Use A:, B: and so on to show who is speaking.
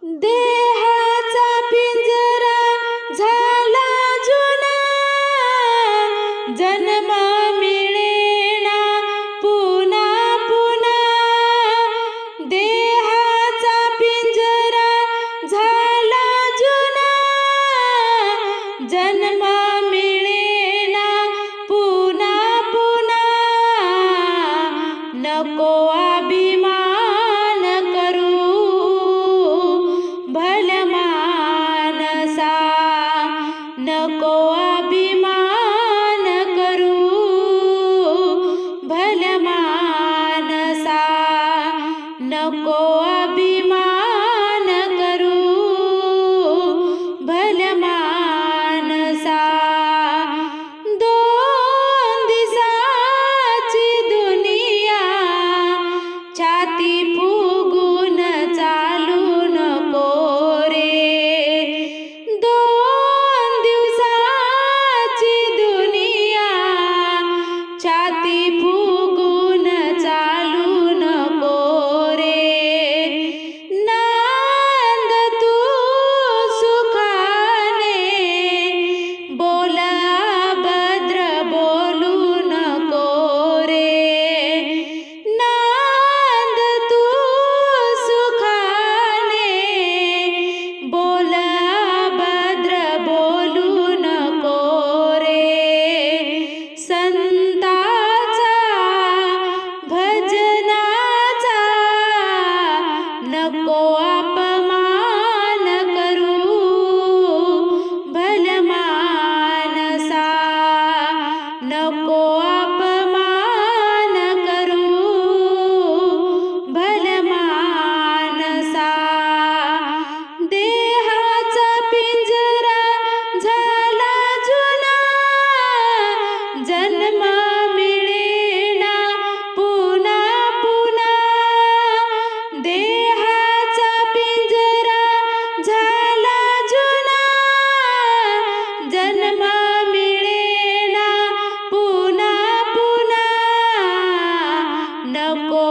A: देहाचा पिंजरा झाला जुना, जन्म मिळेना पुन्हा पुन्हा. देहाचा पिंजरा झाला जुना, जन्म मिळेना पुन्हा पुन्हा. नको अभिमान करू भलमानसा, नको अभिमान करू भलमानसा, नको अभिमान करू भलमानसा. दोन दिसाची दुनिया छाती फुगून चालू नको रे. दोन दिवसाची दुनिया छाती फुगून चालू नको रे. नांद तू सुखाने, बोल अभद्र बोलू नको रे. नांद तू सुखाने, बोल अभद्र बोलू नको रे. संताचा भजनाचा नको अपमान करू भलमानसा, नको अपमान करू भलमानसा. देहाचा पिंजरा झाला जुना, जन्म मिळेना पुन्हा पुन्हा. देहाचा पिंजरा झाला जुना, जन्म मिळेना पुन्हा पुन्हा. नको